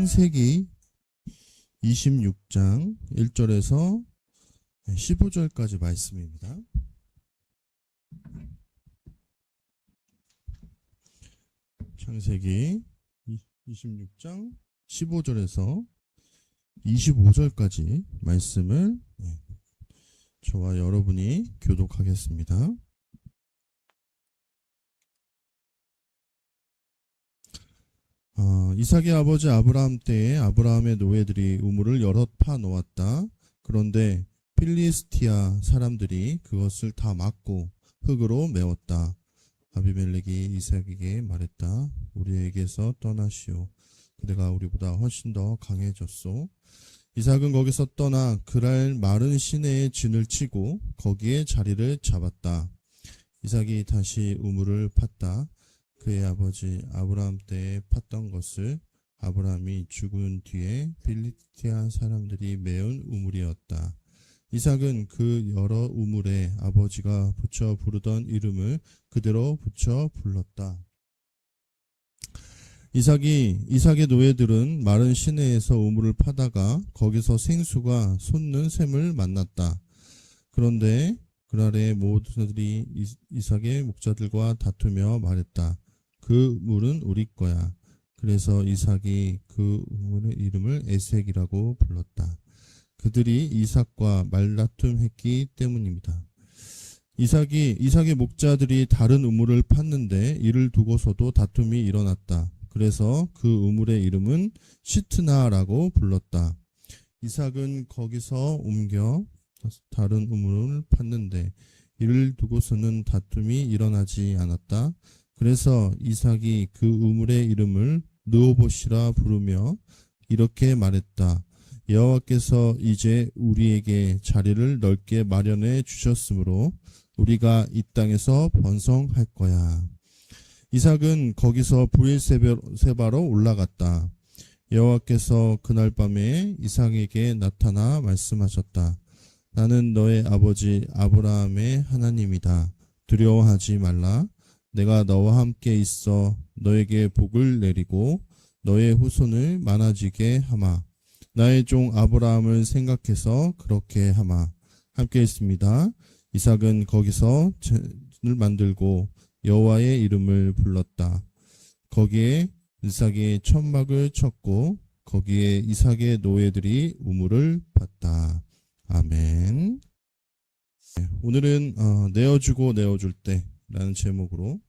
창세기 26장 1절에서 15절까지 말씀입니다. 창세기 26장 15절에서 25절까지 말씀을 저와 여러분이 교독하겠습니다. 이삭의 아버지 아브라함 때에 아브라함의 노예들이 우물을 여럿 파 놓았다. 그런데 필리스티아 사람들이 그것을 다 막고 흙으로 메웠다. 아비멜렉이 이삭에게 말했다. 우리에게서 떠나시오. 그대가 우리보다 훨씬 더 강해졌소. 이삭은 거기서 떠나 그랄 마른 시내에 진을 치고 거기에 자리를 잡았다. 이삭이 다시 우물을 팠다. 그의 아버지 아브라함 때에 팠던 것을 아브라함이 죽은 뒤에 필리스티아 사람들이 메운 우물이었다. 이삭은 그 여러 우물에 아버지가 붙여 부르던 이름을 그대로 붙여 불렀다. 이삭의 노예들은 마른 시내에서 우물을 파다가 거기서 생수가 솟는 샘을 만났다. 그런데 그날에 모두들이 이삭의 목자들과 다투며 말했다. 그 물은 우리 거야. 그래서 이삭이 그 우물의 이름을 에색이라고 불렀다. 그들이 이삭과 말다툼했기 때문입니다. 이삭의 목자들이 다른 우물을 팠는데 이를 두고서도 다툼이 일어났다. 그래서 그 우물의 이름은 시트나라고 불렀다. 이삭은 거기서 옮겨 다른 우물을 팠는데 이를 두고서는 다툼이 일어나지 않았다. 그래서 이삭이 그 우물의 이름을 르호봇이라 부르며 이렇게 말했다. 여호와께서 이제 우리에게 자리를 넓게 마련해 주셨으므로 우리가 이 땅에서 번성할 거야. 이삭은 거기서 브엘세바로 올라갔다. 여호와께서 그날 밤에 이삭에게 나타나 말씀하셨다. 나는 너의 아버지 아브라함의 하나님이다. 두려워하지 말라. 내가 너와 함께 있어 너에게 복을 내리고 너의 후손을 많아지게 하마. 나의 종 아브라함을 생각해서 그렇게 하마. 함께 있습니다. 이삭은 거기서 전을 만들고 여호와의 이름을 불렀다. 거기에 이삭이 천막을 쳤고 거기에 이삭의 노예들이 우물을 팠다. 아멘. 오늘은 내어주고 내어줄 때라는 제목으로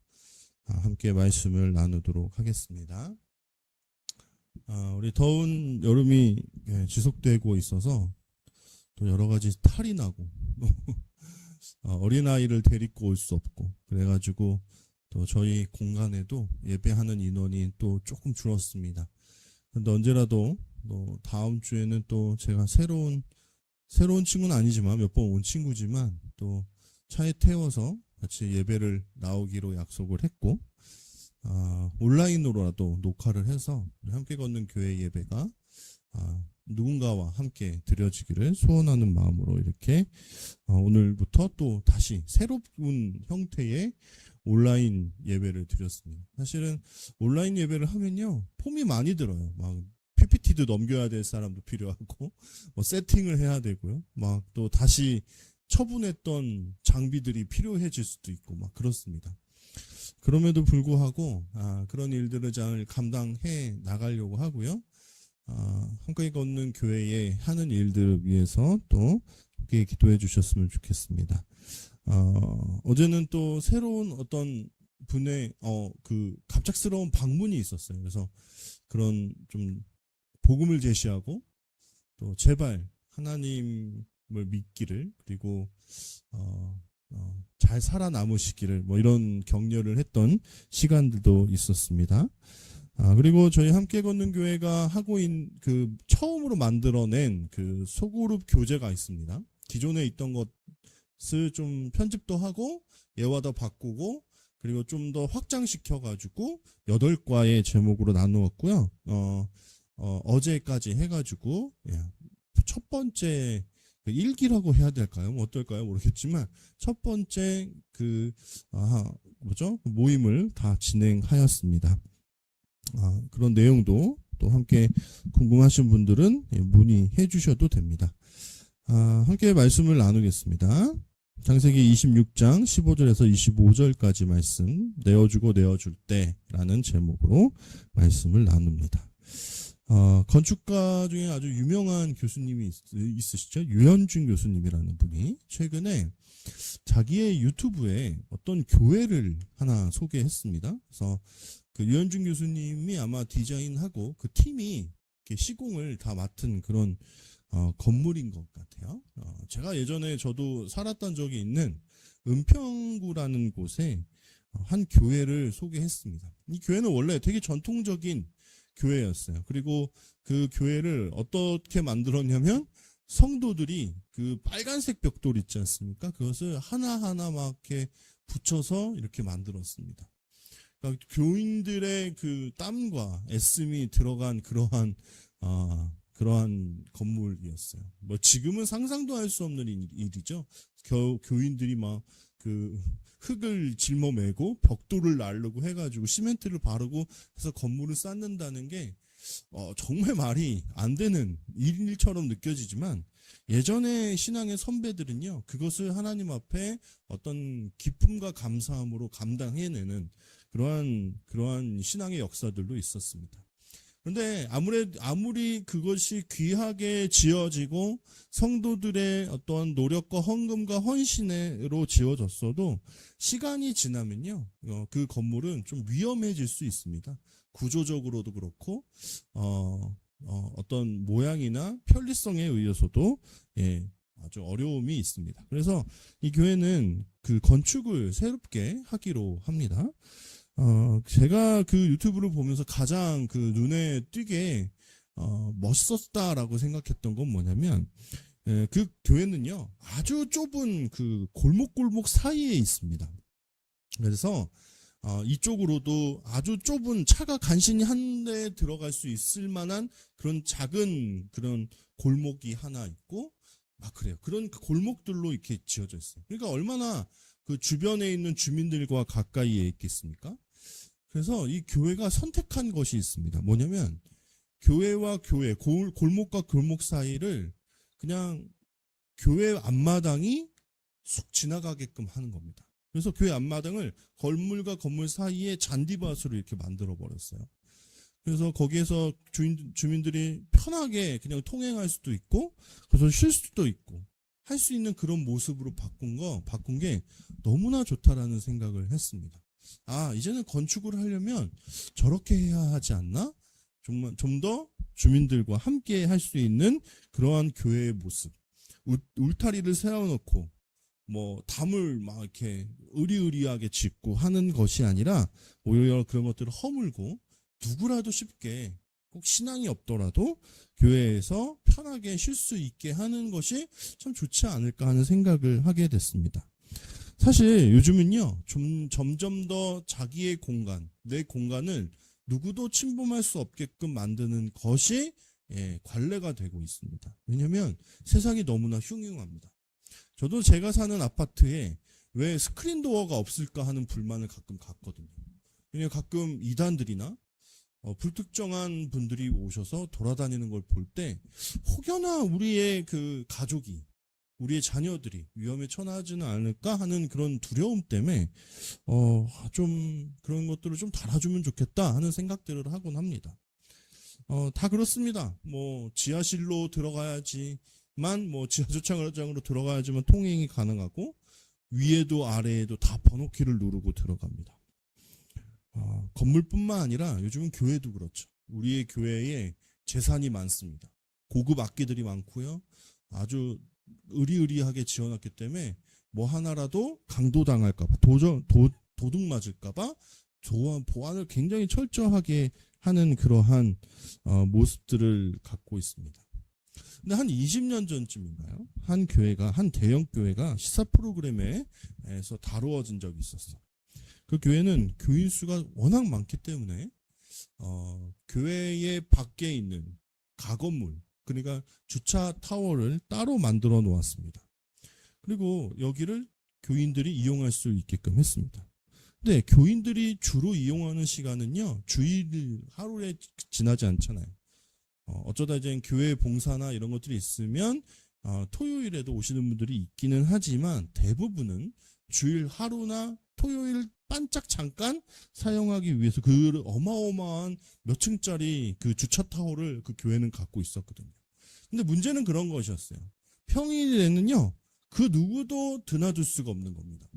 함께 말씀을 나누도록 하겠습니다. 우리 더운 여름이 지속되고 있어서 또 여러 가지 탈이 나고 어린아이를 데리고 올 수 없고 그래가지고 또 저희 공간에도 예배하는 인원이 또 조금 줄었습니다. 그런데 언제라도 다음 주에는 또 제가 새로운 친구는 아니지만 몇 번 온 친구지만 또 차에 태워서 같이 예배를 나오기로 약속을 했고 온라인으로라도 녹화를 해서 함께 걷는 교회 예배가 누군가와 함께 드려지기를 소원하는 마음으로 이렇게 오늘부터 또 다시 새로운 형태의 온라인 예배를 드렸습니다. 사실은 온라인 예배를 하면요 폼이 많이 들어요. 막 PPT도 넘겨야 될 사람도 필요하고 세팅을 해야 되고요. 막 또 다시 처분했던 장비들이 필요해질 수도 있고 막 그렇습니다. 그럼에도 불구하고 그런 일들을 잘 감당해 나가려고 하고요. 함께 걷는 교회에 하는 일들을 위해서 또 함께 기도해 주셨으면 좋겠습니다. 어제는 또 새로운 어떤 분의 그 갑작스러운 방문이 있었어요. 그래서 그런 좀 복음을 제시하고 또 제발 하나님을 믿기를 그리고 잘 살아남으시기를 이런 격려를 했던 시간들도 있었습니다. 그리고 저희 함께 걷는 교회가 하고 있는 그 처음으로 만들어낸 그 소그룹 교재가 있습니다. 기존에 있던 것을 좀 편집도 하고 예화도 바꾸고 그리고 좀 더 확장시켜가지고 8과의 제목으로 나누었고요. 어제까지 해가지고 첫 번째 일기라고 해야 될까요? 어떨까요? 모르겠지만 첫 번째 모임을 다 진행하였습니다. 그런 내용도 또 함께 궁금하신 분들은 문의해 주셔도 됩니다. 함께 말씀을 나누겠습니다. 창세기 26장 15절에서 25절까지 말씀, 내어주고 내어줄 때라는 제목으로 말씀을 나눕니다. 건축가 중에 아주 유명한 교수님이 있으시죠? 유현준 교수님이라는 분이 최근에 자기의 유튜브에 어떤 교회를 하나 소개했습니다. 그래서 그 유현준 교수님이 아마 디자인하고 그 팀이 이렇게 시공을 다 맡은 그런 건물인 것 같아요. 제가 예전에 저도 살았던 적이 있는 은평구라는 곳에 한 교회를 소개했습니다. 이 교회는 원래 되게 전통적인 교회였어요. 그리고 그 교회를 어떻게 만들었냐면 성도들이 그 빨간색 벽돌 있지 않습니까? 그것을 하나하나 막 이렇게 붙여서 이렇게 만들었습니다. 그러니까 교인들의 그 땀과 애씀이 들어간 그러한 건물이었어요. 뭐 지금은 상상도 할 수 없는 일이죠. 교인들이 막 그 흙을 짊어매고 벽돌을 나르고 해가지고 시멘트를 바르고 해서 건물을 쌓는다는 게 정말 말이 안 되는 일처럼 느껴지지만 예전에 신앙의 선배들은요, 그것을 하나님 앞에 어떤 기쁨과 감사함으로 감당해내는 그러한 신앙의 역사들도 있었습니다. 그런데 아무리 그것이 귀하게 지어지고 성도들의 어떤 노력과 헌금과 헌신으로 지어졌어도 시간이 지나면요, 그 건물은 좀 위험해질 수 있습니다. 구조적으로도 그렇고 어떤 모양이나 편리성에 의해서도 아주 어려움이 있습니다. 그래서 이 교회는 그 건축을 새롭게 하기로 합니다. 제가 그 유튜브를 보면서 가장 그 눈에 띄게 멋있었다라고 생각했던 건 뭐냐면, 그 교회는요 아주 좁은 그 골목 사이에 있습니다. 그래서 이쪽으로도 아주 좁은 차가 간신히 한 대 들어갈 수 있을 만한 그런 작은 그런 골목이 하나 있고 막 그래요. 그런 골목들로 이렇게 지어져 있어요. 그러니까 얼마나 그 주변에 있는 주민들과 가까이에 있겠습니까? 그래서 이 교회가 선택한 것이 있습니다. 뭐냐면 교회와 교회, 골목과 골목 사이를 그냥 교회 앞마당이 쑥 지나가게끔 하는 겁니다. 그래서 교회 앞마당을 건물과 건물 사이에 잔디밭으로 이렇게 만들어 버렸어요. 그래서 거기에서 주민들이 편하게 그냥 통행할 수도 있고, 그래서 쉴 수도 있고, 할 수 있는 그런 모습으로 바꾼 게 너무나 좋다라는 생각을 했습니다. 이제는 건축을 하려면 저렇게 해야 하지 않나? 정말 좀 더 주민들과 함께 할 수 있는 그러한 교회의 모습. 울타리를 세워놓고, 뭐, 담을 막 이렇게 으리으리하게 짓고 하는 것이 아니라, 오히려 그런 것들을 허물고, 누구라도 쉽게, 꼭 신앙이 없더라도, 교회에서 편하게 쉴 수 있게 하는 것이 참 좋지 않을까 하는 생각을 하게 됐습니다. 사실 요즘은요, 점점 더 자기의 공간, 내 공간을 누구도 침범할 수 없게끔 만드는 것이 관례가 되고 있습니다. 왜냐하면 세상이 너무나 흉흉합니다. 저도 제가 사는 아파트에 왜 스크린 도어가 없을까 하는 불만을 가끔 갖거든요. 왜냐하면 가끔 이단들이나 불특정한 분들이 오셔서 돌아다니는 걸 볼 때 혹여나 우리의 그 가족이, 우리의 자녀들이 위험에 처하지는 않을까 하는 그런 두려움 때문에 좀 그런 것들을 좀 달아주면 좋겠다 하는 생각들을 하곤 합니다. 다 그렇습니다. 뭐 지하실로 들어가야지만, 뭐 지하주차장으로 들어가야지만 통행이 가능하고, 위에도 아래에도 다 번호키를 누르고 들어갑니다. 건물뿐만 아니라 요즘은 교회도 그렇죠. 우리의 교회에 재산이 많습니다. 고급 악기들이 많고요. 아주 으리으리하게 지어놨기 때문에 뭐 하나라도 강도당할까봐, 도둑 맞을까봐 보안을 굉장히 철저하게 하는 그러한 모습들을 갖고 있습니다. 근데 한 20년 전쯤인가요? 한 대형 교회가 시사 프로그램에서 다루어진 적이 있었어요. 그 교회는 교인 수가 워낙 많기 때문에 교회의 밖에 있는 가건물, 그러니까 주차 타워를 따로 만들어 놓았습니다. 그리고 여기를 교인들이 이용할 수 있게끔 했습니다. 근데 교인들이 주로 이용하는 시간은요, 주일 하루에 지나지 않잖아요. 어쩌다 이제 교회 봉사나 이런 것들이 있으면 토요일에도 오시는 분들이 있기는 하지만 대부분은 주일 하루나 토요일 반짝 잠깐 사용하기 위해서 그 어마어마한 몇 층짜리 그 주차 타워를 그 교회는 갖고 있었거든요. 근데 문제는 그런 것이었어요. 평일에는요, 그 누구도 드나들 수가 없는 겁니다.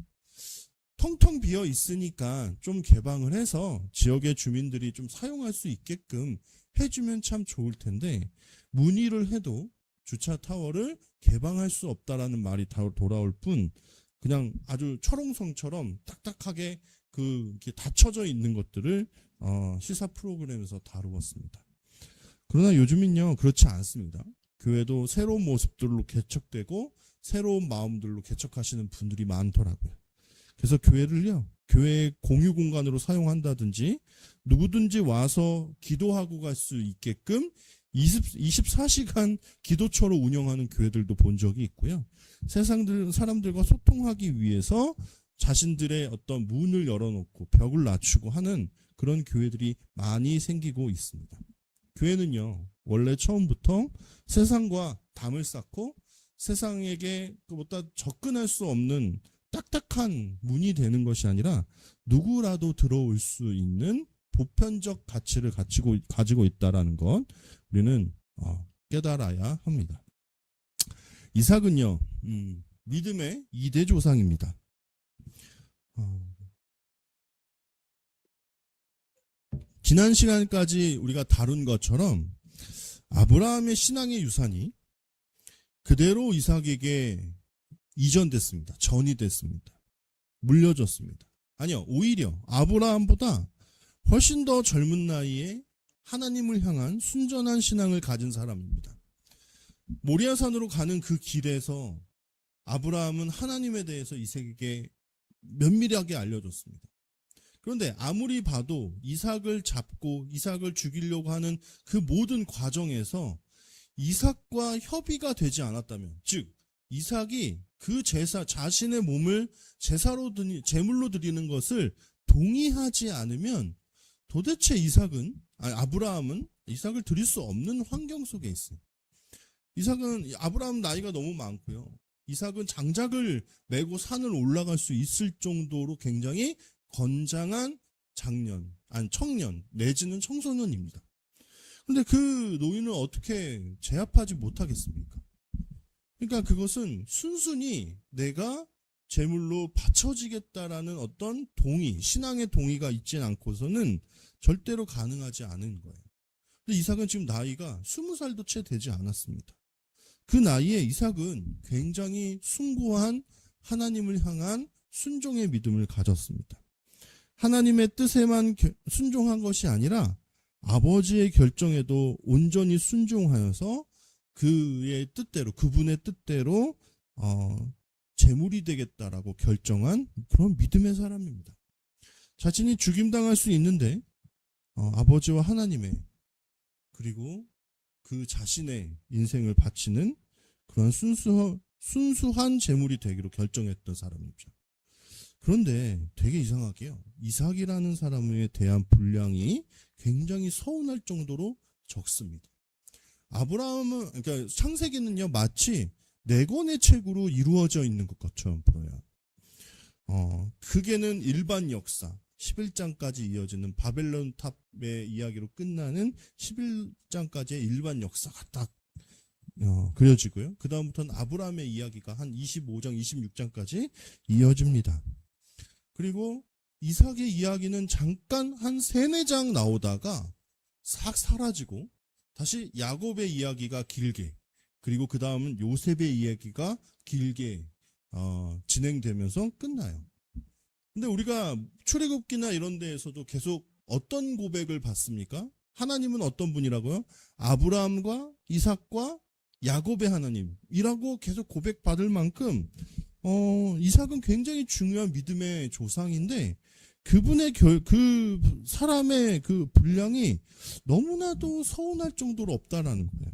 텅텅 비어 있으니까 좀 개방을 해서 지역의 주민들이 좀 사용할 수 있게끔 해주면 참 좋을 텐데, 문의를 해도 주차 타워를 개방할 수 없다라는 말이 돌아올 뿐, 그냥 아주 철옹성처럼 딱딱하게 이렇게 닫혀져 있는 것들을 시사 프로그램에서 다루었습니다. 그러나 요즘은요, 그렇지 않습니다. 교회도 새로운 모습들로 개척되고 새로운 마음들로 개척하시는 분들이 많더라고요. 그래서 교회를요, 교회 공유 공간으로 사용한다든지 누구든지 와서 기도하고 갈 수 있게끔 24시간 기도처로 운영하는 교회들도 본 적이 있고요. 사람들과 소통하기 위해서 자신들의 어떤 문을 열어놓고 벽을 낮추고 하는 그런 교회들이 많이 생기고 있습니다. 교회는요, 원래 처음부터 세상과 담을 쌓고 세상에게 그보다 접근할 수 없는 딱딱한 문이 되는 것이 아니라 누구라도 들어올 수 있는 보편적 가치를 가지고 있다라는 것 우리는 깨달아야 합니다. 이삭은요, 믿음의 2대 조상입니다. 지난 시간까지 우리가 다룬 것처럼 아브라함의 신앙의 유산이 그대로 이삭에게 이전됐습니다. 전이 됐습니다. 물려줬습니다. 아니요, 오히려 아브라함보다 훨씬 더 젊은 나이에 하나님을 향한 순전한 신앙을 가진 사람입니다. 모리아산으로 가는 그 길에서 아브라함은 하나님에 대해서 이삭에게 면밀하게 알려줬습니다. 그런데 아무리 봐도 이삭을 잡고 이삭을 죽이려고 하는 그 모든 과정에서 이삭과 협의가 되지 않았다면, 즉 이삭이 그 자신의 몸을 제물로 드리는 것을 동의하지 않으면 도대체 아브라함은 이삭을 드릴 수 없는 환경 속에 있어요. 아브라함 나이가 너무 많고요. 이삭은 장작을 메고 산을 올라갈 수 있을 정도로 굉장히 건장한 청년 내지는 청소년입니다. 그런데 그 노인을 어떻게 제압하지 못하겠습니까? 그러니까 그것은 순순히 내가 제물로 바쳐지겠다라는 어떤 신앙의 동의가 있지 않고서는 절대로 가능하지 않은 거예요. 근데 이삭은 지금 나이가 20살도 채 되지 않았습니다. 그 나이에 이삭은 굉장히 숭고한 하나님을 향한 순종의 믿음을 가졌습니다. 하나님의 뜻에만 순종한 것이 아니라 아버지의 결정에도 온전히 순종하여서 그분의 뜻대로 제물이 되겠다라고 결정한 그런 믿음의 사람입니다. 자신이 죽임당할 수 있는데 아버지와 하나님의 그리고 그 자신의 인생을 바치는 그런 순수한 제물이 되기로 결정했던 사람이죠. 그런데 되게 이상하게요, 이삭이라는 사람에 대한 분량이 굉장히 서운할 정도로 적습니다. 그러니까 창세기는요, 마치 4권의 책으로 이루어져 있는 것처럼 보여요. 크게는 일반 역사 11장까지 이어지는 바벨론 탑의 이야기로 끝나는 11장까지의 일반 역사가 딱 그려지고요. 그 다음부터는 아브라함의 이야기가 한 25장, 26장까지 이어집니다. 그리고 이삭의 이야기는 잠깐 한 3-4장 나오다가 싹 사라지고 다시 야곱의 이야기가 길게, 그리고 그 다음은 요셉의 이야기가 길게 진행되면서 끝나요. 근데 우리가 출애굽기나 이런 데에서도 계속 어떤 고백을 받습니까? 하나님은 어떤 분이라고요? 아브라함과 이삭과 야곱의 하나님이라고 계속 고백받을 만큼 이삭은 굉장히 중요한 믿음의 조상인데 그 사람의 그 분량이 너무나도 서운할 정도로 없다라는 거예요.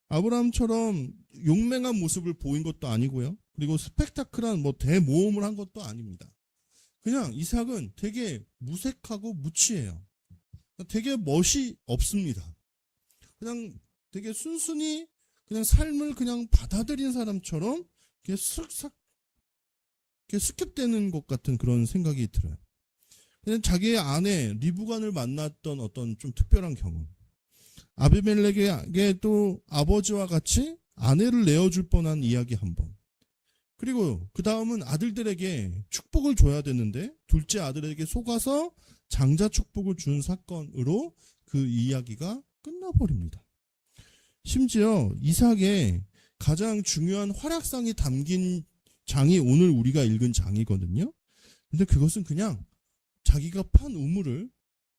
아브라함처럼 용맹한 모습을 보인 것도 아니고요. 그리고 스펙타클한 대모험을 한 것도 아닙니다. 그냥 이삭은 되게 무색하고 무치해요. 되게 멋이 없습니다. 그냥 되게 순순히 그냥 삶을 그냥 받아들인 사람처럼 이렇게 쓱싹 이렇게 스킵되는 것 같은 그런 생각이 들어요. 그냥 자기의 아내 리브간을 만났던 어떤 좀 특별한 경험. 아비멜렉에게 또 아버지와 같이 아내를 내어줄 뻔한 이야기 한 번. 그리고 그 다음은 아들들에게 축복을 줘야 되는데 둘째 아들에게 속아서 장자 축복을 준 사건으로 그 이야기가 끝나버립니다. 심지어 이삭의 가장 중요한 활약상이 담긴 장이 오늘 우리가 읽은 장이거든요. 근데 그것은 그냥 자기가 판 우물을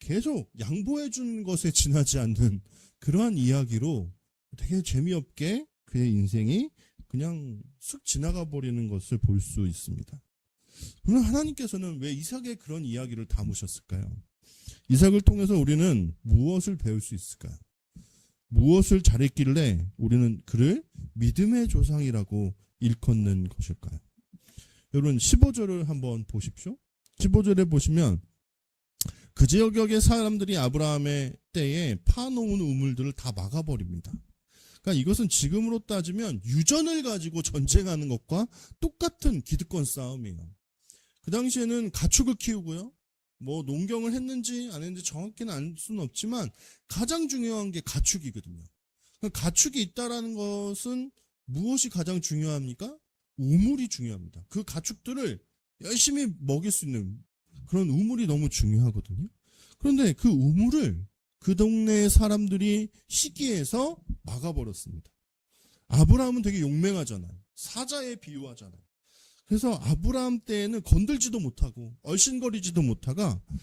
계속 양보해 준 것에 지나지 않는 그러한 이야기로 되게 재미없게 그의 인생이 그냥 쓱 지나가 버리는 것을 볼 수 있습니다. 그러면 하나님께서는 왜 이삭의 그런 이야기를 담으셨을까요? 이삭을 통해서 우리는 무엇을 배울 수 있을까요? 무엇을 잘했길래 우리는 그를 믿음의 조상이라고 일컫는 것일까요? 여러분 15절을 한번 보십시오. 15절에 보시면 그 지역의 사람들이 아브라함의 때에 파놓은 우물들을 다 막아버립니다. 그러니까 이것은 지금으로 따지면 유전을 가지고 전쟁하는 것과 똑같은 기득권 싸움이에요. 그 당시에는 가축을 키우고요. 뭐 농경을 했는지 안 했는지 정확히는 알 수는 없지만 가장 중요한 게 가축이거든요. 가축이 있다라는 것은 무엇이 가장 중요합니까? 우물이 중요합니다. 그 가축들을 열심히 먹일 수 있는 그런 우물이 너무 중요하거든요. 그런데 그 우물을 그 동네 사람들이 시기해서 막아버렸습니다. 아브라함은 되게 용맹하잖아요. 사자에 비유하잖아요. 그래서 아브라함 때에는 건들지도 못하고 얼씬거리지도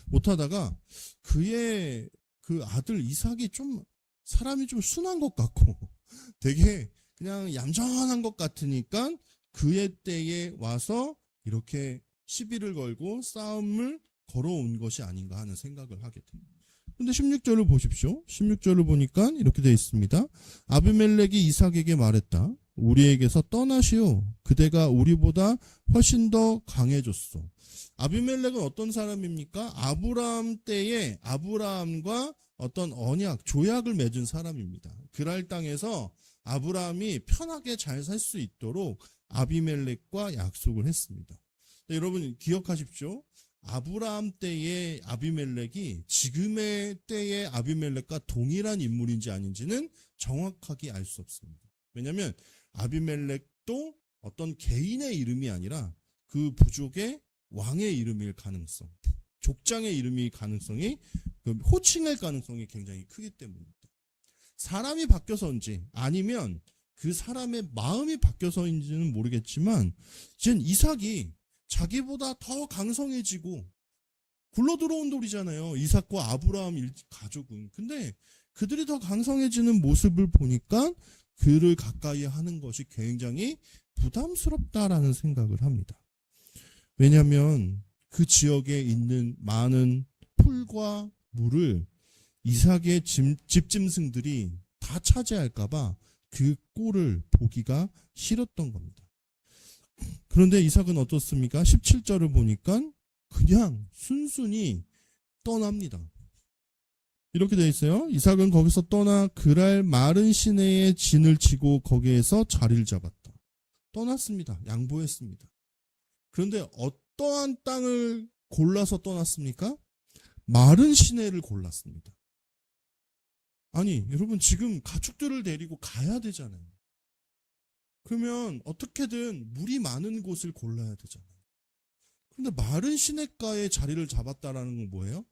못하다가 그의 그 아들 이삭이 좀 사람이 좀 순한 것 같고 되게 그냥 얌전한 것 같으니까 그의 때에 와서 이렇게 시비를 걸고 싸움을 걸어온 것이 아닌가 하는 생각을 하게 됩니다. 근데 16절을 보십시오. 16절을 보니까 이렇게 되어 있습니다. 아비멜렉이 이삭에게 말했다. 우리에게서 떠나시오. 그대가 우리보다 훨씬 더 강해졌소. 아비멜렉은 어떤 사람입니까? 아브라함 때에 아브라함과 어떤 언약, 조약을 맺은 사람입니다. 그랄 땅에서 아브라함이 편하게 잘 살 수 있도록 아비멜렉과 약속을 했습니다. 여러분 기억하십시오. 아브라함 때의 아비멜렉이 지금의 때의 아비멜렉과 동일한 인물인지 아닌지는 정확하게 알 수 없습니다. 왜냐하면 아비멜렉도 어떤 개인의 이름이 아니라 그 부족의 왕의 이름일 가능성, 족장의 이름일 가능성이, 호칭일 가능성이 굉장히 크기 때문입니다. 사람이 바뀌어서인지 아니면 그 사람의 마음이 바뀌어서인지는 모르겠지만 이젠 이삭이 자기보다 더 강성해지고 굴러들어온 돌이잖아요. 이삭과 아브라함 가족은. 근데 그들이 더 강성해지는 모습을 보니까 그를 가까이 하는 것이 굉장히 부담스럽다라는 생각을 합니다. 왜냐하면 그 지역에 있는 많은 풀과 물을 이삭의 집짐승들이 다 차지할까봐 그 꼴을 보기가 싫었던 겁니다. 그런데 이삭은 어떻습니까? 17절을 보니까 그냥 순순히 떠납니다. 이렇게 되어 있어요. 이삭은 거기서 떠나 그랄 마른 시내에 진을 치고 거기에서 자리를 잡았다. 떠났습니다. 양보했습니다. 그런데 어떠한 땅을 골라서 떠났습니까? 마른 시내를 골랐습니다. 아니, 여러분 지금 가축들을 데리고 가야 되잖아요. 그러면 어떻게든 물이 많은 곳을 골라야 되잖아요. 그런데 마른 시냇가에 자리를 잡았다라는 건 뭐예요?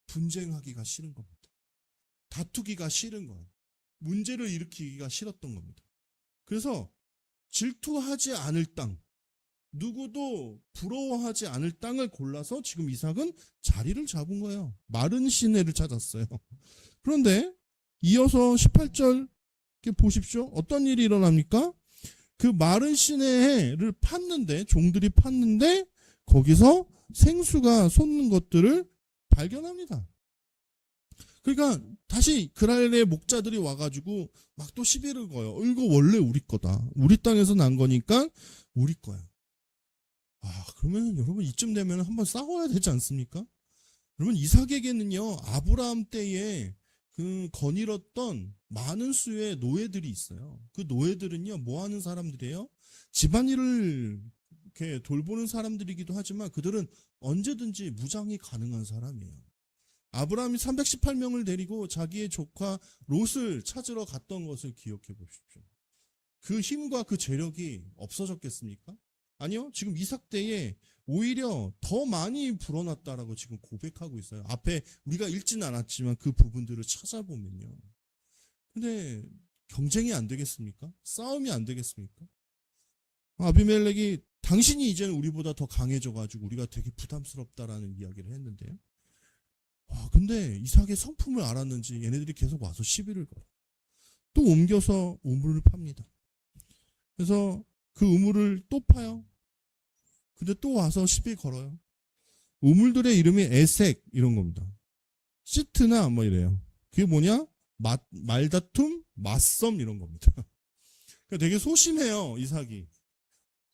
분쟁하기가 싫은 겁니다. 다투기가 싫은 거예요. 문제를 일으키기가 싫었던 겁니다. 그래서 질투하지 않을 땅, 누구도 부러워하지 않을 땅을 골라서 지금 이삭은 자리를 잡은 거예요. 마른 시내를 찾았어요. 그런데 이어서 18절 보십시오. 어떤 일이 일어납니까? 그 마른 시내를 팠는데, 종들이 팠는데 거기서 생수가 솟는 것들을 발견합니다. 그러니까 다시 그랄의 목자들이 와가지고 막 또 시비를 거요. 이거 원래 우리 거다. 우리 땅에서 난 거니까 우리 거야. 그러면 여러분 이쯤 되면 한번 싸워야 되지 않습니까? 여러분 이삭에게는요 아브라함 때에 그 거닐었던 많은 수의 노예들이 있어요. 그 노예들은요 뭐 하는 사람들이에요? 집안일을 이렇게 돌보는 사람들이기도 하지만 그들은 언제든지 무장이 가능한 사람이에요. 아브라함이 318명을 데리고 자기의 조카 롯을 찾으러 갔던 것을 기억해 보십시오. 그 힘과 그 재력이 없어졌겠습니까? 아니요. 지금 이삭 때에 오히려 더 많이 불어났다라고 지금 고백하고 있어요. 앞에 우리가 읽지는 않았지만 그 부분들을 찾아보면요. 근데 경쟁이 안 되겠습니까? 싸움이 안 되겠습니까? 아비멜렉이 당신이 이제는 우리보다 더 강해져가지고 우리가 되게 부담스럽다라는 이야기를 했는데요. 근데 이삭의 성품을 알았는지 얘네들이 계속 와서 시비를 걸어. 또 옮겨서 우물을 팝니다. 그래서 그 우물을 또 파요. 근데 또 와서 시비 걸어요. 우물들의 이름이 에색 이런 겁니다. 시트나 뭐 이래요. 그게 뭐냐? 말다툼, 맞섬 이런 겁니다. 그러니까 되게 소심해요, 이삭이.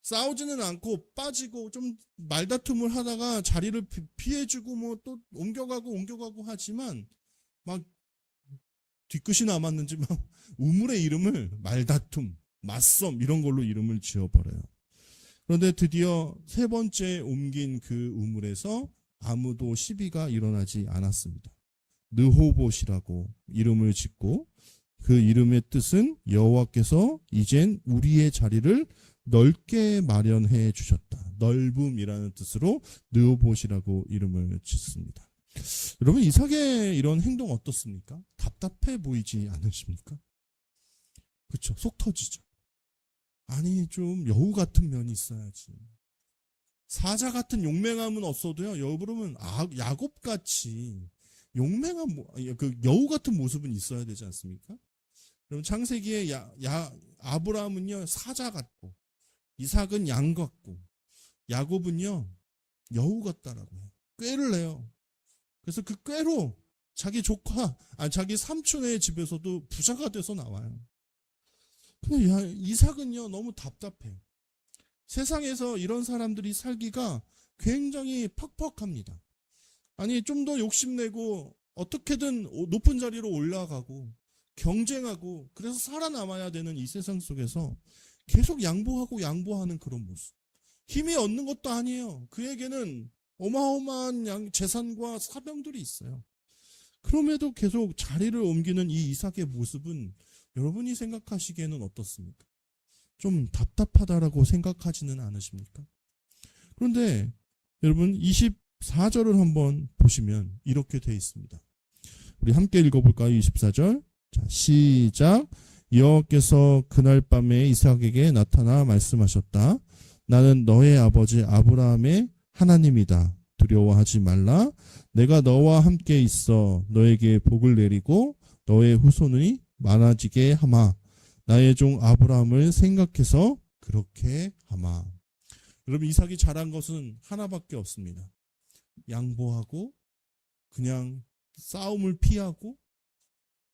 싸우지는 않고 빠지고 좀 말다툼을 하다가 자리를 피해주고 뭐 또 옮겨가고 하지만 막 뒤끝이 남았는지 막 우물의 이름을 말다툼, 맞섬 이런 걸로 이름을 지어버려요. 그런데 드디어 세 번째 옮긴 그 우물에서 아무도 시비가 일어나지 않았습니다. 느호봇이라고 이름을 짓고 그 이름의 뜻은 여호와께서 이젠 우리의 자리를 넓게 마련해 주셨다. 넓음이라는 뜻으로 느호봇이라고 이름을 짓습니다. 여러분 이삭의 이런 행동 어떻습니까? 답답해 보이지 않으십니까? 그렇죠. 속 터지죠. 아니 좀 여우 같은 면이 있어야지. 사자 같은 용맹함은 없어도요. 여러분 야곱같이 용맹한 그 여우 같은 모습은 있어야 되지 않습니까? 그럼 창세기에 아브라함은요 사자 같고 이삭은 양 같고 야곱은요 여우 같다라고 해요. 꾀를 내요. 그래서 그 꾀로 자기 삼촌의 집에서도 부자가 돼서 나와요. 근데 이삭은요 너무 답답해요. 세상에서 이런 사람들이 살기가 굉장히 퍽퍽합니다. 아니 좀 더 욕심내고 어떻게든 높은 자리로 올라가고 경쟁하고 그래서 살아남아야 되는 이 세상 속에서 계속 양보하는 그런 모습. 힘이 얻는 것도 아니에요. 그에게는 어마어마한 재산과 사병들이 있어요. 그럼에도 계속 자리를 옮기는 이 이삭의 모습은 여러분이 생각하시기에는 어떻습니까? 좀 답답하다라고 생각하지는 않으십니까? 그런데 여러분 24절을 한번 보시면 이렇게 되어 있습니다. 우리 함께 읽어볼까요? 24절. 자, 시작. 여호와께서 그날 밤에 이삭에게 나타나 말씀하셨다. 나는 너의 아버지 아브라함의 하나님이다. 두려워하지 말라. 내가 너와 함께 있어 너에게 복을 내리고 너의 후손이 많아지게 하마. 나의 종 아브라함을 생각해서 그렇게 하마. 여러분 이삭이 잘한 것은 하나밖에 없습니다. 양보하고 그냥 싸움을 피하고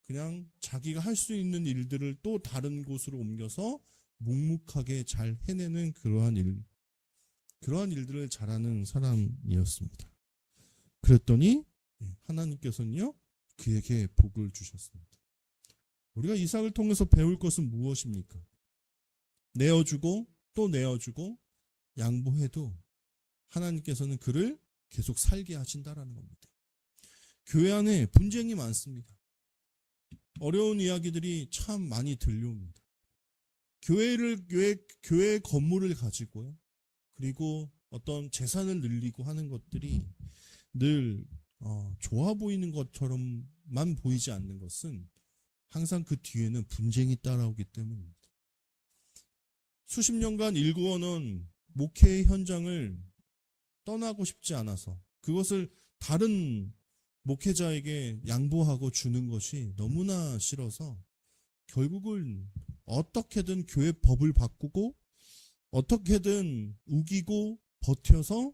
그냥 자기가 할 수 있는 일들을 또 다른 곳으로 옮겨서 묵묵하게 잘 해내는 그러한 일들을 잘하는 사람이었습니다. 그랬더니 하나님께서는요 그에게 복을 주셨습니다. 우리가 이삭을 통해서 배울 것은 무엇입니까? 내어주고 또 내어주고 양보해도 하나님께서는 그를 계속 살게 하신다라는 겁니다. 교회 안에 분쟁이 많습니다. 어려운 이야기들이 참 많이 들려옵니다. 교회 건물을 가지고요. 그리고 어떤 재산을 늘리고 하는 것들이 늘 좋아 보이는 것처럼만 보이지 않는 것은 항상 그 뒤에는 분쟁이 따라오기 때문입니다. 수십 년간 일구어놓은 목회의 현장을 떠나고 싶지 않아서 그것을 다른 목회자에게 양보하고 주는 것이 너무나 싫어서 결국은 어떻게든 교회 법을 바꾸고 어떻게든 우기고 버텨서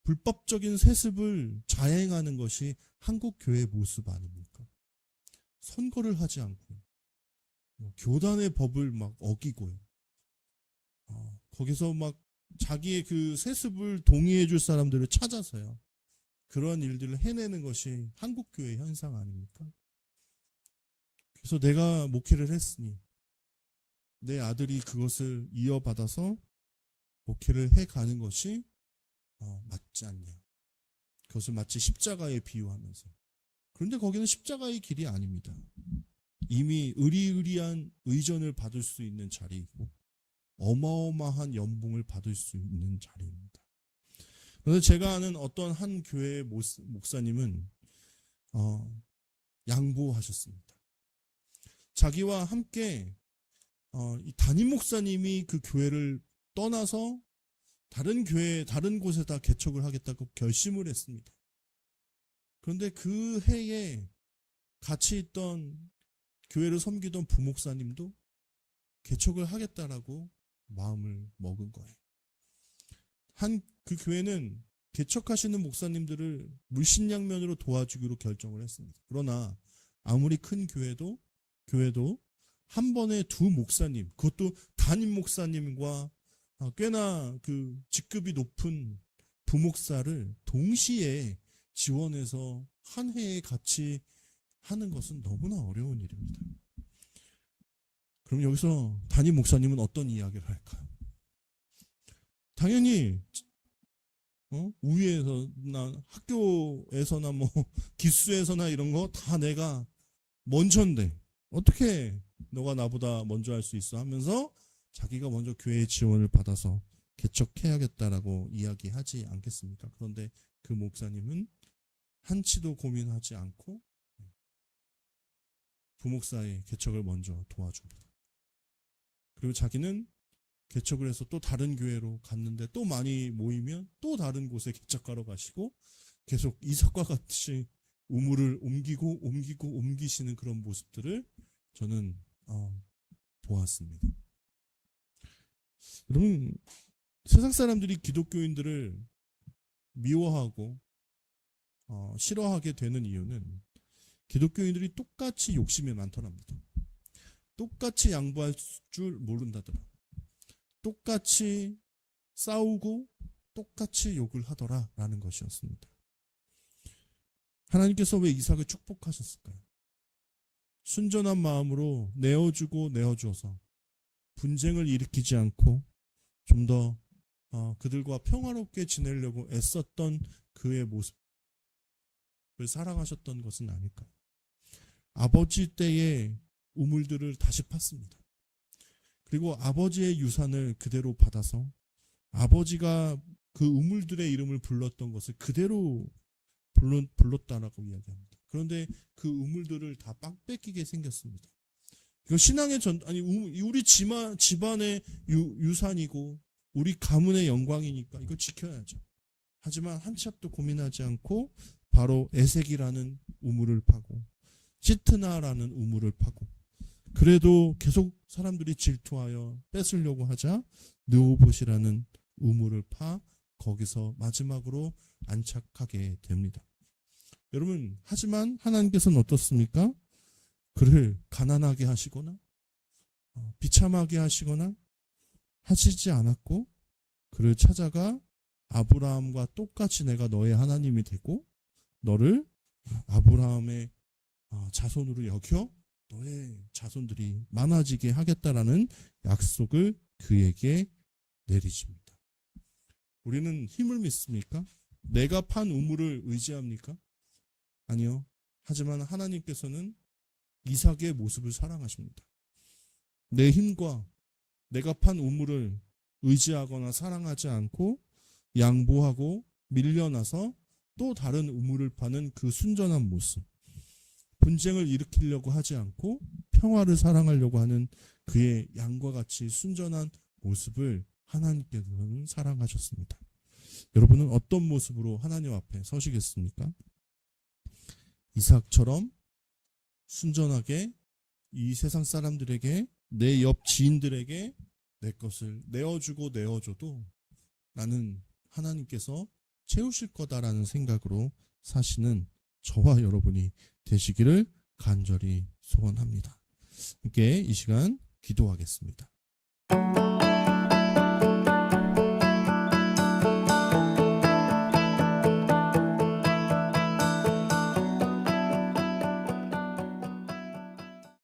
불법적인 세습을 자행하는 것이 한국 교회의 모습 아닙니까? 선거를 하지 않고 교단의 법을 막 어기고요. 거기서 막 자기의 그 세습을 동의해 줄 사람들을 찾아서요. 그런 일들을 해내는 것이 한국교회 현상 아닙니까? 그래서 내가 목회를 했으니 내 아들이 그것을 이어받아서 목회를 해가는 것이 맞지 않냐. 그것을 마치 십자가에 비유하면서. 그런데 거기는 십자가의 길이 아닙니다. 이미 의리의리한 의전을 받을 수 있는 자리이고 어마어마한 연봉을 받을 수 있는 자리입니다. 그래서 제가 아는 어떤 한 교회의 목사님은 양보하셨습니다. 자기와 함께 이 담임 목사님이 그 교회를 떠나서 다른 교회, 다른 곳에다 개척을 하겠다고 결심을 했습니다. 그런데 그 해에 같이 있던 교회를 섬기던 부목사님도 개척을 하겠다라고 마음을 먹은 거예요. 그 교회는 개척하시는 목사님들을 물신양면으로 도와주기로 결정을 했습니다. 그러나 아무리 큰 교회도 한 번에 두 목사님, 그것도 담임 목사님과 꽤나 그 직급이 높은 부목사를 동시에 지원해서 한 해에 같이 하는 것은 너무나 어려운 일입니다. 그럼 여기서 담임 목사님은 어떤 이야기를 할까요? 당연히 우위에서나 학교에서나 뭐 기수에서나 이런 거 다 내가 먼저인데 어떻게 너가 나보다 먼저 할 수 있어 하면서 자기가 먼저 교회의 지원을 받아서 개척해야겠다라고 이야기하지 않겠습니까? 그런데 그 목사님은 한치도 고민하지 않고 부목사의 개척을 먼저 도와줍니다. 그리고 자기는 개척을 해서 또 다른 교회로 갔는데 또 많이 모이면 또 다른 곳에 개척하러 가시고 계속 이삭과 같이 우물을 옮기시는 그런 모습들을 저는 보았습니다. 여러분, 세상 사람들이 기독교인들을 미워하고 싫어하게 되는 이유는 기독교인들이 똑같이 욕심이 많더랍니다. 똑같이 양보할 줄 모른다더라. 똑같이 싸우고 똑같이 욕을 하더라라는 것이었습니다. 하나님께서 왜 이삭을 축복하셨을까요? 순전한 마음으로 내어주고 내어주어서 분쟁을 일으키지 않고 좀 더 그들과 평화롭게 지내려고 애썼던 그의 모습을 사랑하셨던 것은 아닐까요? 아버지 때의 우물들을 다시 팠습니다. 그리고 아버지의 유산을 그대로 받아서 아버지가 그 우물들의 이름을 불렀던 것을 그대로 불렀다라고 이야기합니다. 그런데 그 우물들을 다 뺏기게 생겼습니다. 이거 신앙의 우리 집안의 유산이고 우리 가문의 영광이니까 이거 지켜야죠. 하지만 한치 앞도 고민하지 않고 바로 에색이라는 우물을 파고 시트나라는 우물을 파고 그래도 계속 사람들이 질투하여 뺏으려고 하자 느오봇이라는 우물을 파 거기서 마지막으로 안착하게 됩니다. 여러분, 하지만 하나님께서는 어떻습니까? 그를 가난하게 하시거나 비참하게 하시거나 하시지 않았고 그를 찾아가 아브라함과 똑같이 내가 너의 하나님이 되고 너를 아브라함의 자손으로 여겨 너의 자손들이 많아지게 하겠다라는 약속을 그에게 내리십니다. 우리는 힘을 믿습니까? 내가 판 우물을 의지합니까? 아니요. 하지만 하나님께서는 이삭의 모습을 사랑하십니다. 내 힘과 내가 판 우물을 의지하거나 사랑하지 않고 양보하고 밀려나서 또 다른 우물을 파는 그 순전한 모습, 분쟁을 일으키려고 하지 않고 평화를 사랑하려고 하는 그의 양과 같이 순전한 모습을 하나님께서는 사랑하셨습니다. 여러분은 어떤 모습으로 하나님 앞에 서시겠습니까? 이삭처럼 순전하게 이 세상 사람들에게 내 옆 지인들에게 내 것을 내어주고 내어줘도 나는 하나님께서 채우실 거다라는 생각으로 사시는 저와 여러분이 되시기를 간절히 소원합니다. 함께 이 시간 기도하겠습니다.